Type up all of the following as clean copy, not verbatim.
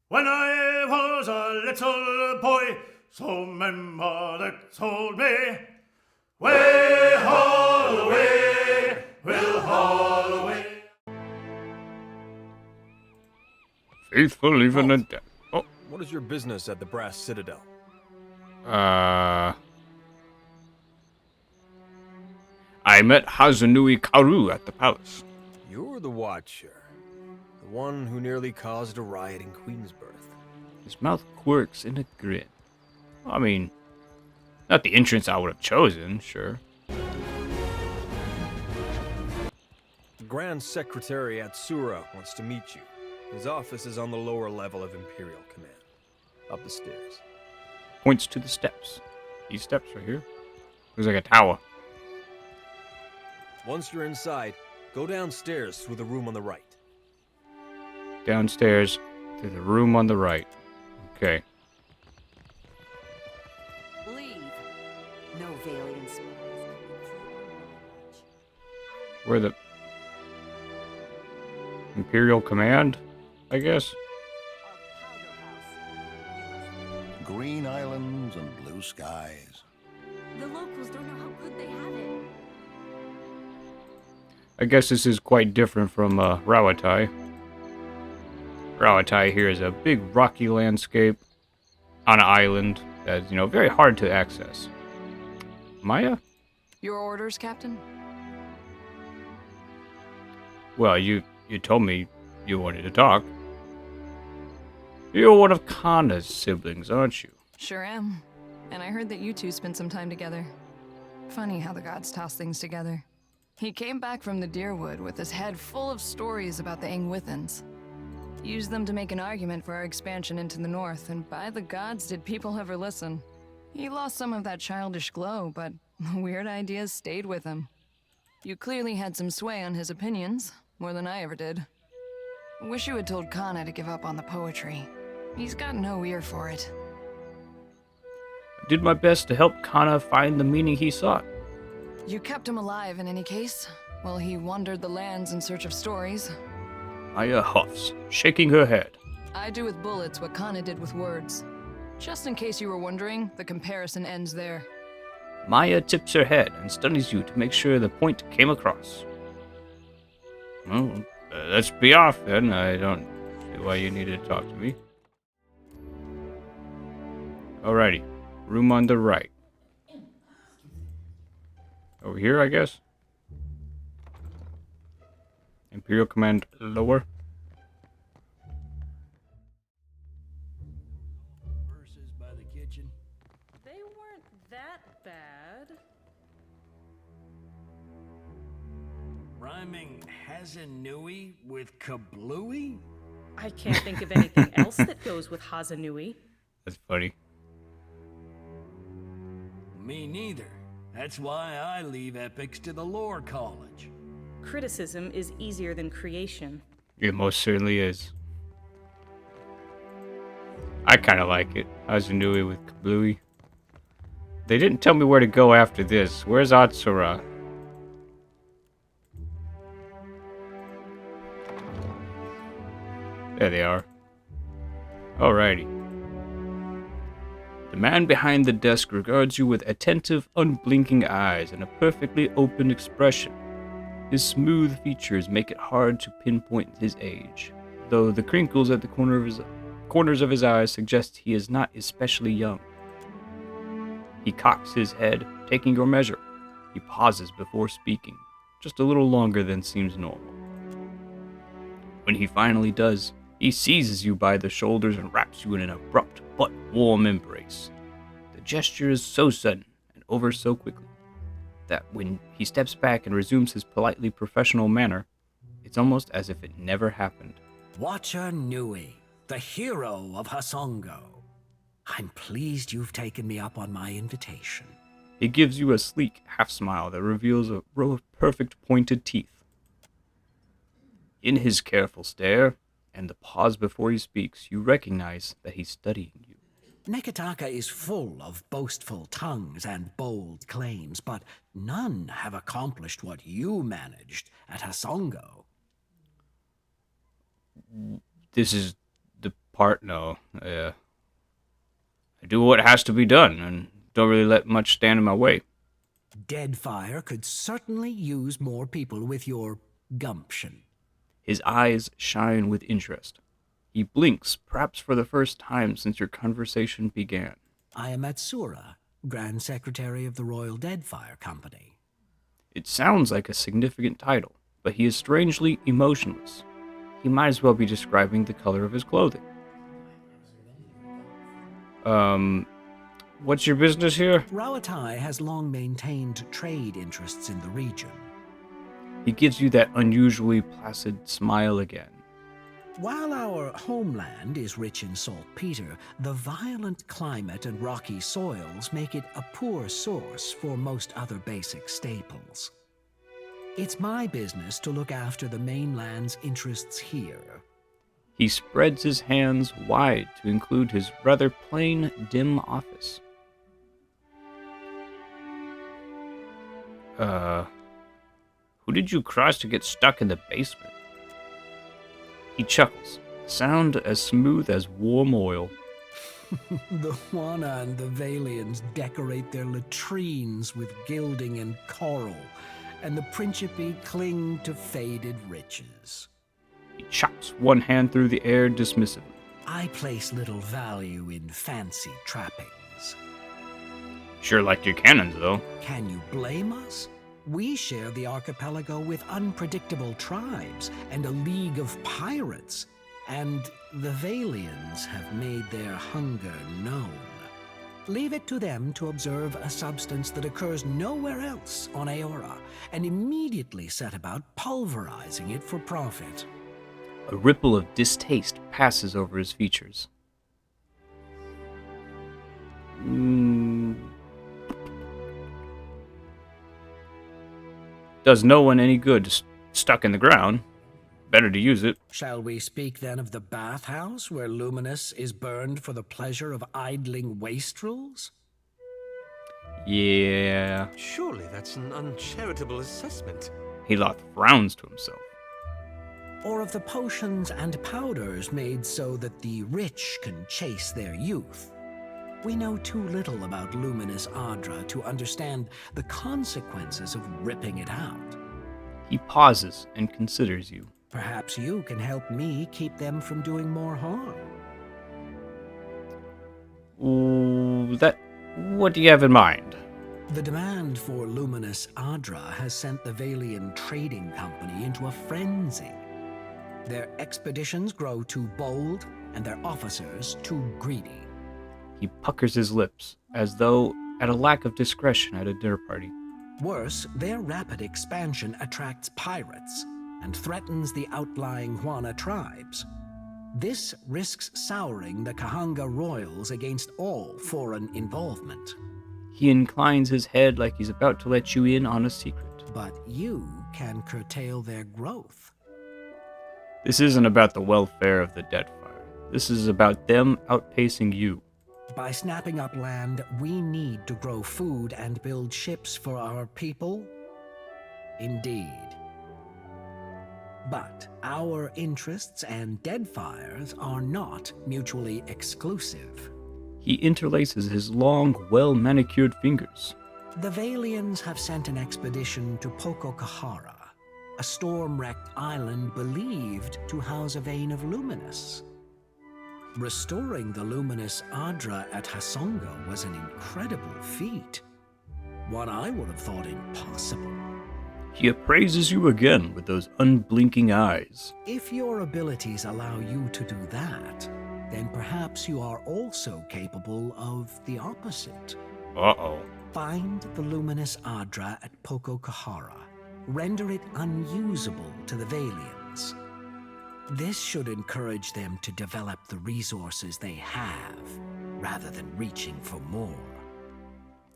When I was a little boy, so my mother told me, way haul away, we'll haul away. Faithful even in death. Oh, What is your business at the Brass Citadel? I met Hazanui Karu at the palace. You're the Watcher. The one who nearly caused a riot in Queensbirth. His mouth quirks in a grin. I mean, not the entrance I would have chosen, sure. The Grand Secretary at Sura wants to meet you. His office is on the lower level of Imperial Command. Up the stairs. Points to the steps. These steps right here. Looks like a tower. Once you're inside, go downstairs through the room on the right. Downstairs to the room on the right. Okay. Leave. No Valiant spies. Where the Imperial Command, I guess. Green islands and blue skies. The locals don't know how good they have it. I guess this is quite different from Rawatai. Rawatai here is a big rocky landscape on an island that's, very hard to access. Maya? Your orders, Captain? Well, you told me you wanted to talk. You're one of Kana's siblings, aren't you? Sure am. And I heard that you two spent some time together. Funny how the gods toss things together. He came back from the Deerwood with his head full of stories about the Ingwithans. Used them to make an argument for our expansion into the north, and by the gods did people ever listen. He lost some of that childish glow, but the weird ideas stayed with him. You clearly had some sway on his opinions, more than I ever did. Wish you had told Kana to give up on the poetry. He's got no ear for it. I did my best to help Kana find the meaning he sought. You kept him alive in any case, while he wandered the lands in search of stories. Maya huffs, shaking her head. I do with bullets what Kana did with words. Just in case you were wondering, the comparison ends there. Maya tips her head and studies you to make sure the point came across. Well, let's be off then. I don't see why you needed to talk to me. Alrighty, room on the right. Over here, I guess. Imperial Command lower. Verses by the kitchen. They weren't that bad. Rhyming Hazanui with kablooey? I can't think of anything else that goes with Hazanui. That's funny. Me neither. That's why I leave epics to the lore college. Criticism is easier than creation. It most certainly is. I kind of like it. Hazanui with Kablooey. They didn't tell me where to go after this. Where's Atsura? There they are. Alrighty. The man behind the desk regards you with attentive, unblinking eyes and a perfectly open expression. His smooth features make it hard to pinpoint his age, though the crinkles at the corners of his eyes suggest he is not especially young. He cocks his head, taking your measure. He pauses before speaking, just a little longer than seems normal. When he finally does, he seizes you by the shoulders and wraps you in an abrupt but warm embrace. The gesture is so sudden and over so quickly that when he steps back and resumes his politely professional manner, it's almost as if it never happened. Watcher Nui, the hero of Hasongo. I'm pleased you've taken me up on my invitation. He gives you a sleek half-smile that reveals a row of perfect pointed teeth. In his careful stare, and the pause before he speaks, you recognize that he's studying you. Nekataka is full of boastful tongues and bold claims, but none have accomplished what you managed at Hasongo. This is the part? No. I do what has to be done, and don't really let much stand in my way. Deadfire could certainly use more people with your gumption. His eyes shine with interest. He blinks, perhaps for the first time since your conversation began. I am Atsura, Grand Secretary of the Royal Deadfire Company. It sounds like a significant title, but he is strangely emotionless. He might as well be describing the color of his clothing. What's your business here? Rawatai has long maintained trade interests in the region. He gives you that unusually placid smile again. While our homeland is rich in saltpeter, the violent climate and rocky soils make it a poor source for most other basic staples. It's my business to look after the mainland's interests here. He spreads his hands wide to include his rather plain, dim office. Who did you cross to get stuck in the basement? He chuckles, sound as smooth as warm oil. The Huana and the Valians decorate their latrines with gilding and coral, and the Principe cling to faded riches. He chops one hand through the air dismissively. I place little value in fancy trappings. Sure liked your cannons, though. Can you blame us? We share the archipelago with unpredictable tribes and a league of pirates, and the Valians have made their hunger known. Leave it to them to observe a substance that occurs nowhere else on Aora, and immediately set about pulverizing it for profit. A ripple of distaste passes over his features. Does no one any good stuck in the ground. Better to use it. Shall we speak then of the bathhouse where Luminous is burned for the pleasure of idling wastrels? Yeah. Surely that's an uncharitable assessment. Heloth frowns to himself. Or of the potions and powders made so that the rich can chase their youth? We know too little about Luminous Adra to understand the consequences of ripping it out. He pauses and considers you. Perhaps you can help me keep them from doing more harm. What do you have in mind? The demand for Luminous Adra has sent the Valian Trading Company into a frenzy. Their expeditions grow too bold, and their officers too greedy. He puckers his lips, as though at a lack of discretion at a dinner party. Worse, their rapid expansion attracts pirates and threatens the outlying Huana tribes. This risks souring the Kahanga royals against all foreign involvement. He inclines his head like he's about to let you in on a secret. But you can curtail their growth. This isn't about the welfare of the Deadfire. This is about them outpacing you. By snapping up land we need to grow food and build ships for our people? Indeed. But our interests and Deadfire's are not mutually exclusive. He interlaces his long, well-manicured fingers. The Valians have sent an expedition to Poko Kohara, a storm-wrecked island believed to house a vein of Luminous. Restoring the Luminous Adra at Hasonga was an incredible feat. One I would have thought impossible. He appraises you again with those unblinking eyes. If your abilities allow you to do that, then perhaps you are also capable of the opposite. Uh-oh. Find the Luminous Adra at Poko Kohara. Render it unusable to the Valians. This should encourage them to develop the resources they have, rather than reaching for more.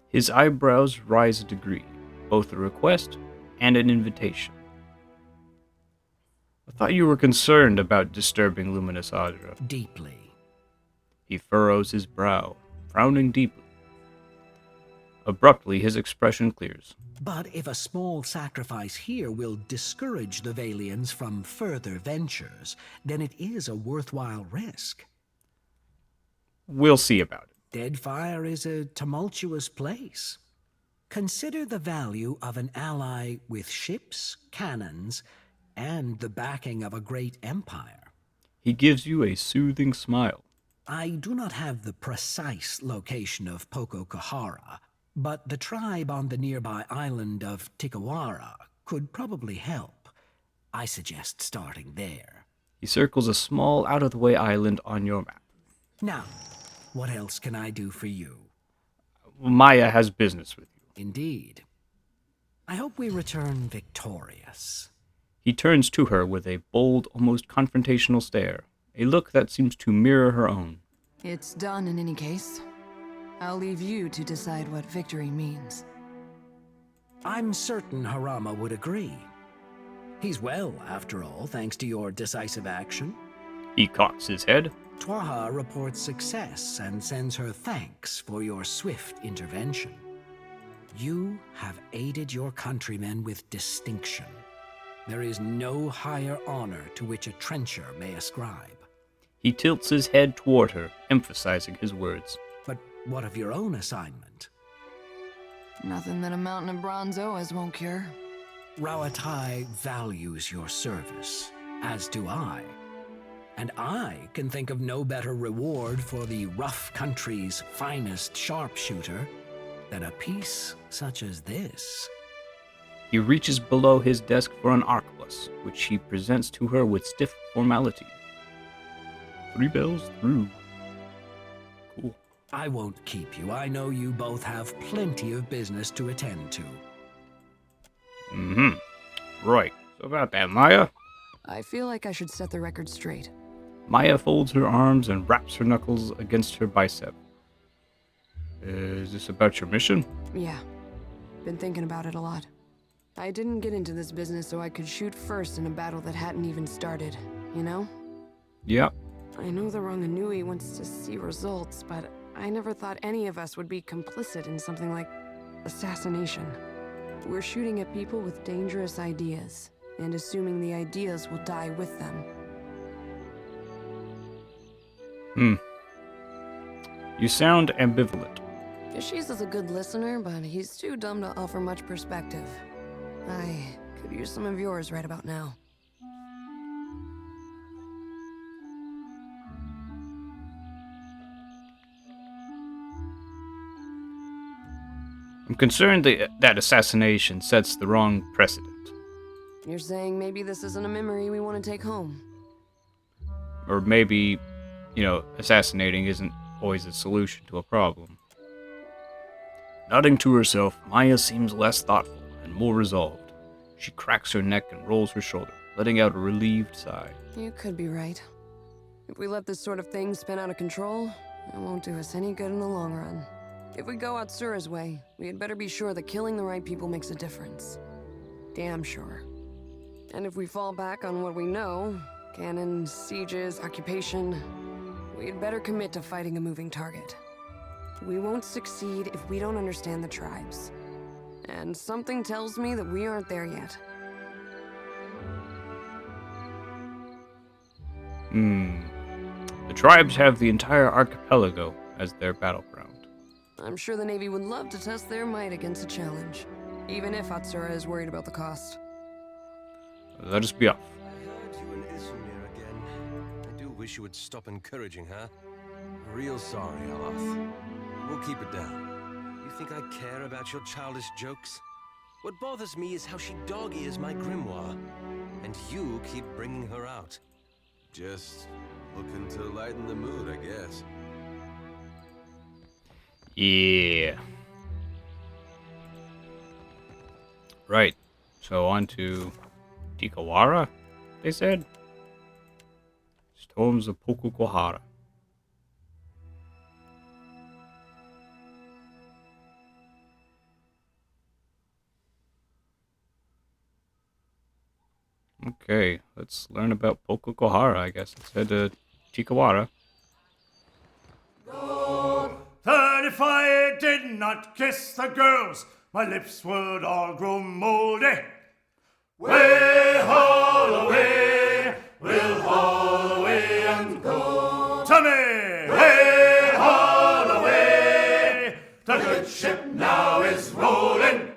His eyebrows rise a degree, both a request and an invitation. I thought you were concerned about disturbing Luminous Adra. Deeply. He furrows his brow, frowning deeply. Abruptly, his expression clears. But if a small sacrifice here will discourage the Valians from further ventures, then it is a worthwhile risk. we'll see about it. Deadfire is a tumultuous place. Consider the value of an ally with ships, cannons, and the backing of a great empire. He gives you a soothing smile. I do not have the precise location of Poko Kohara, but the tribe on the nearby island of Tikawara could probably help. I suggest starting there. He circles a small, out-of-the-way island on your map. Now, what else can I do for you? Maya has business with you. Indeed. I hope we return victorious. He turns to her with a bold, almost confrontational stare, a look that seems to mirror her own. It's done in any case. I'll leave you to decide what victory means. I'm certain Harama would agree. He's well, after all, thanks to your decisive action. He cocks his head. Twaha reports success and sends her thanks for your swift intervention. You have aided your countrymen with distinction. There is no higher honor to which a trencher may ascribe. He tilts his head toward her, emphasizing his words. But what of your own assignment? Nothing that a mountain of bronzoas won't cure. Rawatai values your service, as do I. And I can think of no better reward for the rough country's finest sharpshooter than a piece such as this. He reaches below his desk for an arquebus, which he presents to her with stiff formality. 3 bells through. Cool. I won't keep you. I know you both have plenty of business to attend to. Right. So about that, Maya. I feel like I should set the record straight. Maya folds her arms and wraps her knuckles against her bicep. Is this about your mission? Yeah. Been thinking about it a lot. I didn't get into this business so I could shoot first in a battle that hadn't even started, you know? Yep. I know the Ranganui wants to see results, but I never thought any of us would be complicit in something like assassination. We're shooting at people with dangerous ideas, and assuming the ideas will die with them. You sound ambivalent. Yashiz is a good listener, but he's too dumb to offer much perspective. I could use some of yours right about now. I'm concerned that assassination sets the wrong precedent. You're saying maybe this isn't a memory we want to take home? Or maybe, assassinating isn't always a solution to a problem. Nodding to herself, Maya seems less thoughtful and more resolved. She cracks her neck and rolls her shoulder, letting out a relieved sigh. You could be right. If we let this sort of thing spin out of control, it won't do us any good in the long run. If we go Atsura's way, we had better be sure that killing the right people makes a difference. Damn sure. And if we fall back on what we know, cannons, sieges, occupation, we'd better commit to fighting a moving target. We won't succeed if we don't understand the tribes. And something tells me that we aren't there yet. The tribes have the entire archipelago as their battleground. I'm sure the Navy would love to test their might against a challenge, even if Atsura is worried about the cost. Let us be off. I heard you and Isumir again. I do wish you would stop encouraging her. Real sorry, Aloth. We'll keep it down. You think I care about your childish jokes? What bothers me is how she dog-ears my grimoire. And you keep bringing her out. Just looking to lighten the mood, I guess. Yeah. Right. So on to Tikawara, they said. Storms of Poko Kohara. Okay, let's learn about Poko Kohara, I guess. Let's head to Tikawara. That if I did not kiss the girls, my lips would all grow moldy. Way haul away, we'll haul away and go. Tommy, way haul The ship now is rolling.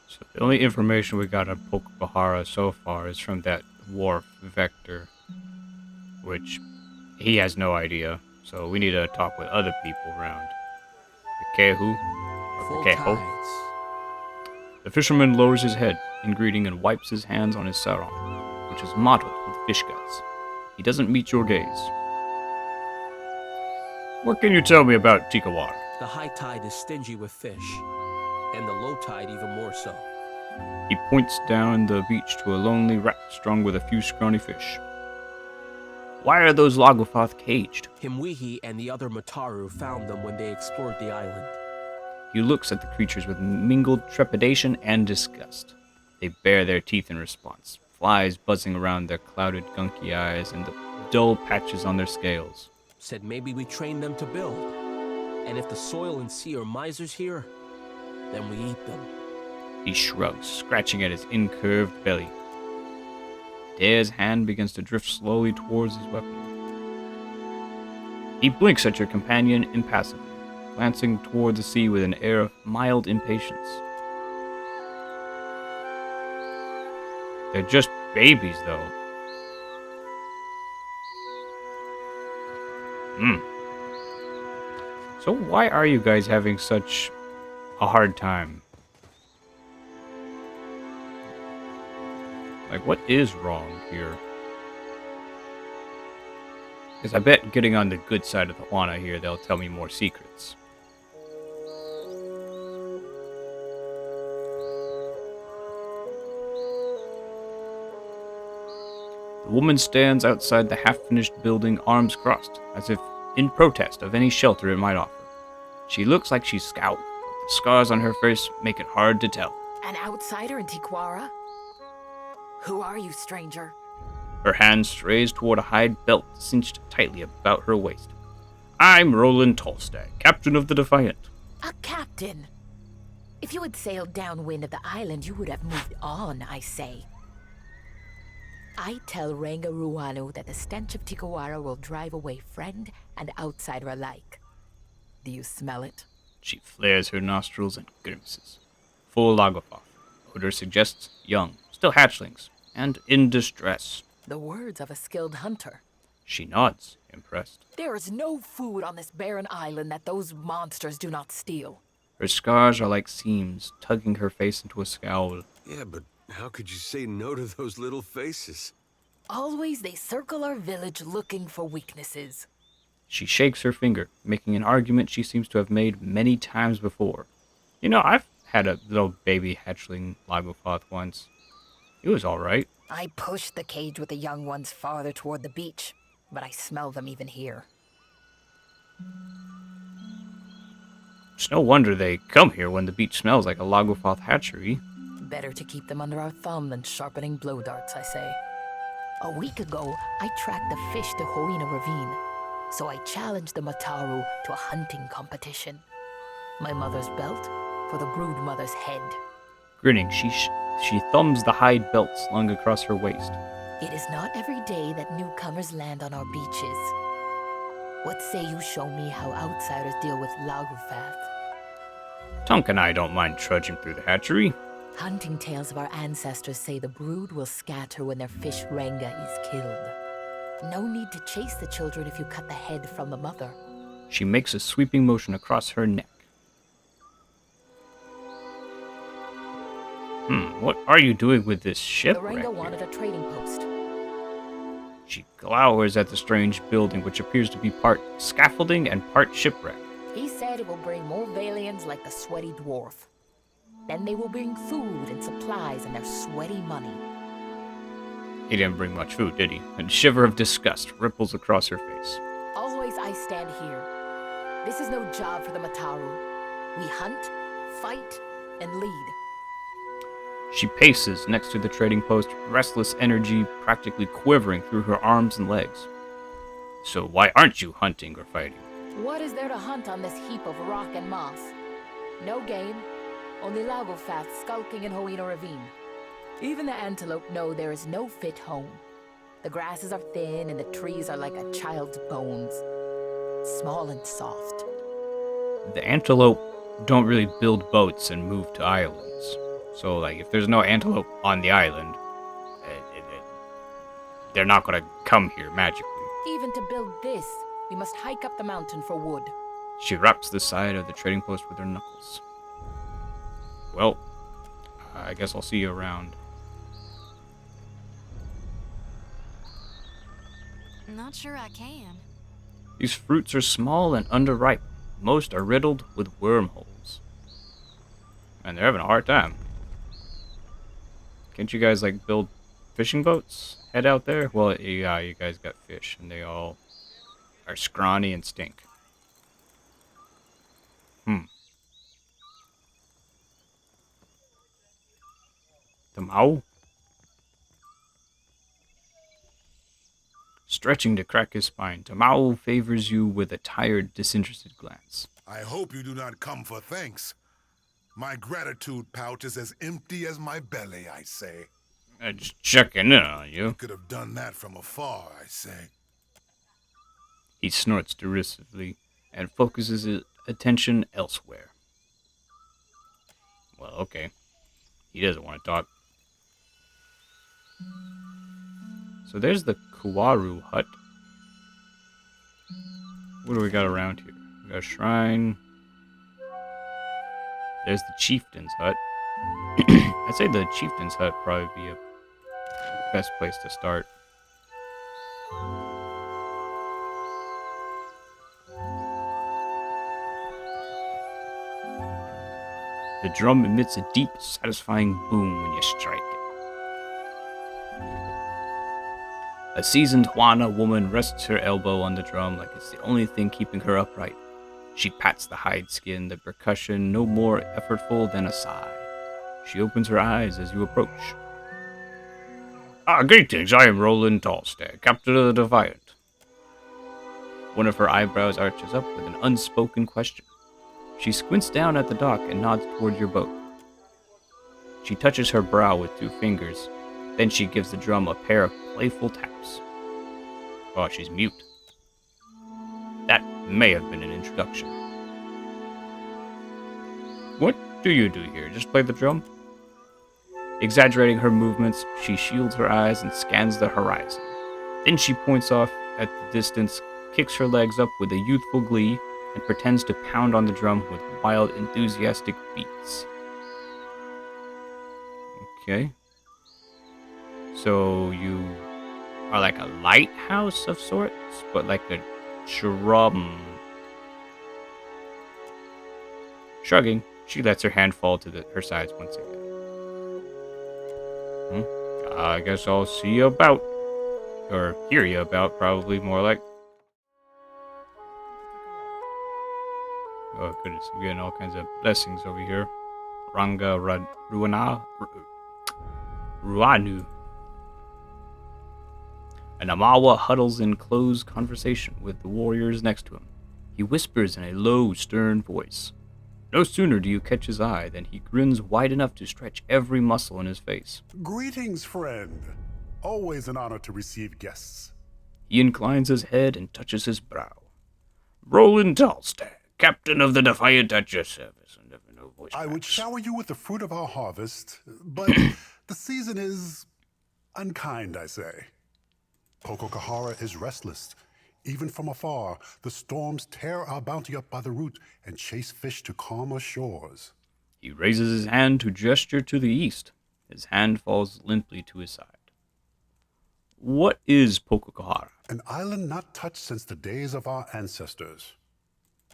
So the only information we got on Poko Kohara so far is from that wharf Vector, which he has no idea. So we need to talk with other people around. The Kehu, or the Keho. The fisherman lowers his head in greeting and wipes his hands on his sarong, which is mottled with fish guts. He doesn't meet your gaze. What can you tell me about Tikawara? The high tide is stingy with fish, and the low tide even more so. He points down the beach to a lonely raft strung with a few scrawny fish. Why are those Lagofoth caged? Himwihi and the other Mataru found them when they explored the island. He looks at the creatures with mingled trepidation and disgust. They bare their teeth in response, flies buzzing around their clouded, gunky eyes and the dull patches on their scales. Said maybe we train them to build. And if the soil and sea are misers here, then we eat them. He shrugs, scratching at his incurved belly. Dare's hand begins to drift slowly towards his weapon. He blinks at your companion impassively, glancing toward the sea with an air of mild impatience. They're just babies, though. So why are you guys having such a hard time? Like, what is wrong here? Because I bet getting on the good side of the Juana here, they'll tell me more secrets. The woman stands outside the half-finished building, arms crossed, as if in protest of any shelter it might offer. She looks like she's scowled, but the scars on her face make it hard to tell. An outsider in Tikawara? Who are you, stranger? Her hand strays toward a hide belt cinched tightly about her waist. I'm Roland Tolstag, captain of the Defiant. A captain? If you had sailed downwind of the island, you would have moved on, I say. I tell Ranga Ruanu that the stench of Tikawara will drive away friend and outsider alike. Do you smell it? She flares her nostrils and grimaces. Full Lagofoth. Odor suggests young, still hatchlings, and in distress. The words of a skilled hunter. She nods, impressed. There is no food on this barren island that those monsters do not steal. Her scars are like seams, tugging her face into a scowl. Yeah, but how could you say no to those little faces? Always they circle our village looking for weaknesses. She shakes her finger, making an argument she seems to have made many times before. You know, I've had a little baby hatchling Lagofoth once. It was alright. I pushed the cage with the young ones farther toward the beach, but I smell them even here. It's no wonder they come here when the beach smells like a Lagofoth hatchery. Better to keep them under our thumb than sharpening blow darts, I say. A week ago, I tracked the fish to Hoina Ravine, so I challenged the Mataru to a hunting competition. My mother's belt for the brood mother's head. Grinning, she thumbs the hide belt slung across her waist. It is not every day that newcomers land on our beaches. What say you show me how outsiders deal with Lagofoth? Tunk and I don't mind trudging through the hatchery. Hunting tales of our ancestors say the brood will scatter when their fish Ranga is killed. No need to chase the children if you cut the head from the mother. She makes a sweeping motion across her neck. What are you doing with this ship? The Ranga wanted a trading post. She glowers at the strange building, which appears to be part scaffolding and part shipwreck. He said it will bring more Valians like the sweaty dwarf. Then they will bring food and supplies and their sweaty money. He didn't bring much food, did he? A shiver of disgust ripples across her face. Always I stand here. This is no job for the Mataru. We hunt, fight, and lead. She paces next to the trading post, restless energy practically quivering through her arms and legs. So why aren't you hunting or fighting? What is there to hunt on this heap of rock and moss? No game, only Lagofoth skulking in Hoina Ravine. Even the antelope know there is no fit home. The grasses are thin and the trees are like a child's bones. small and soft. The antelope don't really build boats and move to islands. So, like, if there's no antelope on the island, they're not gonna come here magically. Even to build this, we must hike up the mountain for wood. She raps the side of the trading post with her knuckles. Well, I guess I'll see you around. Not sure I can. These fruits are small and underripe. Most are riddled with wormholes. And they're having a hard time. Can't you guys, like, build fishing boats? Head out there? Well, yeah, you guys got fish, and they all are scrawny and stink. Tamao? Stretching to crack his spine, Tamao favors you with a tired, disinterested glance. I hope you do not come for thanks. My gratitude pouch is as empty as my belly, I say. Just checking in on you. You could have done that from afar, I say. He snorts derisively and focuses his attention elsewhere. Well, okay. He doesn't want to talk. So there's the Kawaru hut. What do we got around here? We got a shrine. There's the chieftain's hut. I'd say the chieftain's hut probably be a best place to start. The drum emits a deep, satisfying boom when you strike it. A seasoned Juana woman rests her elbow on the drum like it's the only thing keeping her upright. She pats the hide skin, the percussion no more effortful than a sigh. She opens her eyes as you approach. Greetings, I am Roland Tallstag, captain of the Defiant. One of her eyebrows arches up with an unspoken question. She squints down at the dock and nods toward your boat. She touches her brow with 2 fingers, then she gives the drum a pair of playful taps. Oh, she's mute. That may have been an introduction. What do you do here? Just play the drum? Exaggerating her movements, she shields her eyes and scans the horizon. Then she points off at the distance, kicks her legs up with a youthful glee, and pretends to pound on the drum with wild, enthusiastic beats. Okay. So you are like a lighthouse of sorts, but like a drum. Shrugging, she lets her hand fall to her sides once again. I guess I'll see you about. Or hear you about, probably more like. Oh goodness, I'm getting all kinds of blessings over here. Ranga Ruanu. And Amawa huddles in close conversation with the warriors next to him. He whispers in a low, stern voice. No sooner do you catch his eye than he grins wide enough to stretch every muscle in his face. Greetings, friend. Always an honor to receive guests. He inclines his head and touches his brow. Roland Tallstag, captain of the Defiant at your service. I would shower you with the fruit of our harvest, but the season is unkind, I say. Poko Kohara is restless. Even from afar, the storms tear our bounty up by the root and chase fish to calmer shores. He raises his hand to gesture to the east. His hand falls limply to his side. What is Poko Kohara? An island not touched since the days of our ancestors.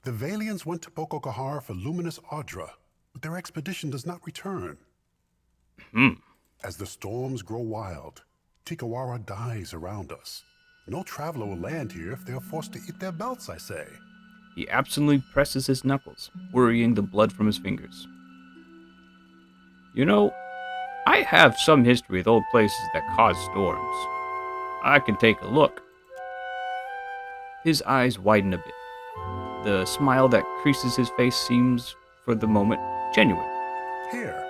The Valians went to Poko Kohara for luminous Ardra, but their expedition does not return. As the storms grow wild, Tikawara dies around us. No traveler will land here if they are forced to eat their belts, I say. He absently presses his knuckles, worrying the blood from his fingers. You know, I have some history with old places that cause storms. I can take a look. His eyes widen a bit. The smile that creases his face seems, for the moment, genuine. Here,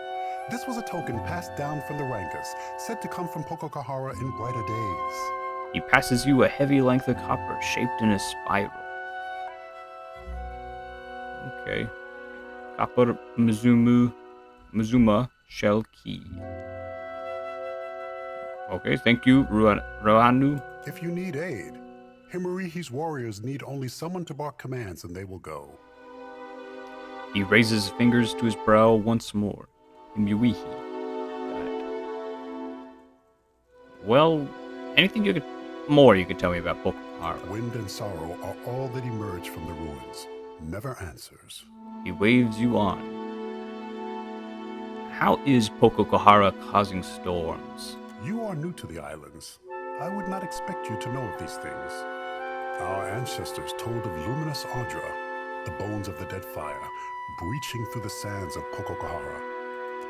this was a token passed down from the Rankas, said to come from Poko Kohara in brighter days. He passes you a heavy length of copper shaped in a spiral. Okay. Copper Mizuma Shell Key. Okay, thank you, Roanu. If you need aid, Himarihi's warriors need only someone to bark commands and they will go. He raises his fingers to his brow once more. Himiwihi. Got it. Well, anything you could tell me about Poko Kohara? Wind and sorrow are all that emerge from the ruins. Never answers. He waves you on. How is Poko Kohara causing storms? You are new to the islands. I would not expect you to know of these things. Our ancestors told of luminous Audra, the bones of the dead fire, breaching through the sands of Poko Kohara.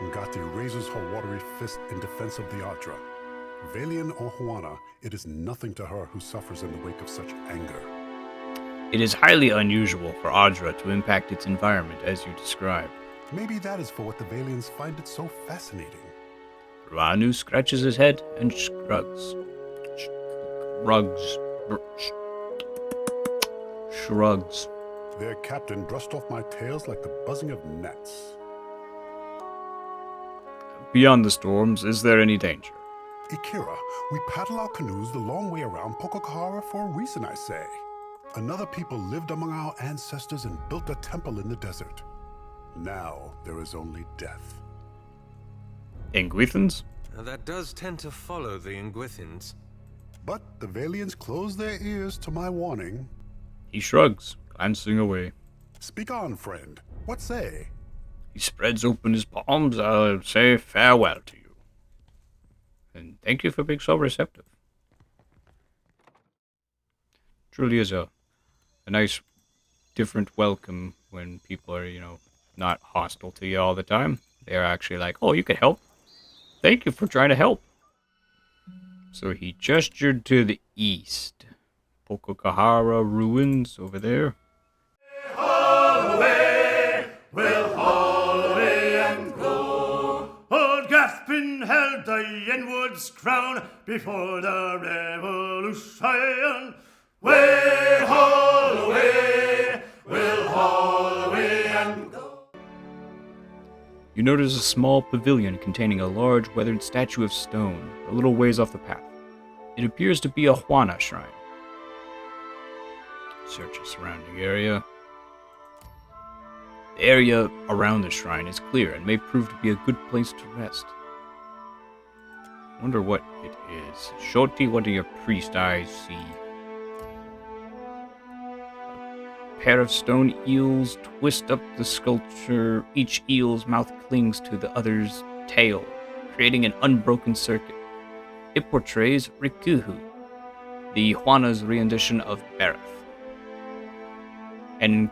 Ngati raises her watery fist in defense of the Audra. Valian or Juana, it is nothing to her who suffers in the wake of such anger. It is highly unusual for Audra to impact its environment as you describe. Maybe that is for what the Valians find it so fascinating. Ranu scratches his head and shrugs. Shrugs. Their captain brushed off my tails like the buzzing of gnats. Beyond the storms, is there any danger? Ikira, we paddle our canoes the long way around Poko Kohara for a reason, I say. Another people lived among our ancestors and built a temple in the desert. Now there is only death. Ingwithans? Now that does tend to follow the Ingwithans. But the Valians close their ears to my warning. He shrugs, glancing away. Speak on, friend. What say? He spreads open his palms. I'll say farewell to you. And thank you for being so receptive. Truly is a nice, different welcome when people are, not hostile to you all the time. They're actually like, oh, you can help. Thank you for trying to help. So he gestured to the east. Poko Kohara ruins over there. Haul away, we'll haul away and go. Old Gaspin held the Yenwood's crown before the revolution. We'll haul away, we'll haul away and go. You notice a small pavilion containing a large weathered statue of stone, a little ways off the path. It appears to be a Juana shrine. Search the surrounding area. The area around the shrine is clear and may prove to be a good place to rest. Wonder what it is. Shorty, what do your priest eyes see? A pair of stone eels twist up the sculpture. Each eel's mouth clings to the other's tail, creating an unbroken circuit. It portrays Rikuhu, the Juana's rendition of Bareth. An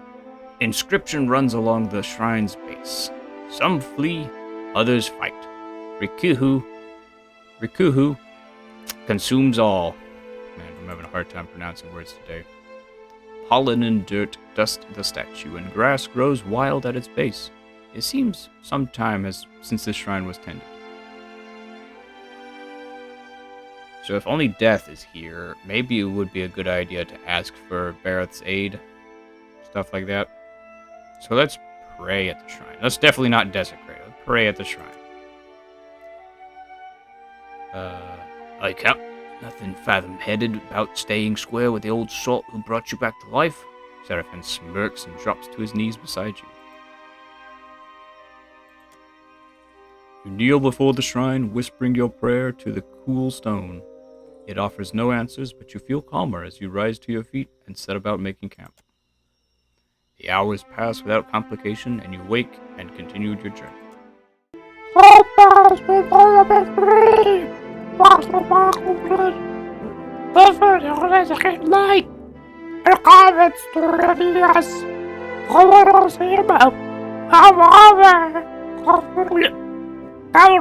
inscription runs along the shrine's base. Some flee, others fight. Rikuhu consumes all. Man, I'm having a hard time pronouncing words today. Pollen and dirt dust the statue, and grass grows wild at its base. It seems some time since this shrine was tended. So if only death is here, maybe it would be a good idea to ask for Bareth's aid. Stuff like that. So let's pray at the shrine. Let's definitely not desecrate. Let's pray at the shrine. I count nothing fathom-headed about staying square with the old salt who brought you back to life. Seraphin smirks and drops to his knees beside you. You kneel before the shrine, whispering your prayer to the cool stone. It offers no answers, but you feel calmer as you rise to your feet and set about making camp. The hours pass without complication, and you wake and continued your journey. I'll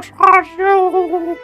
charge you.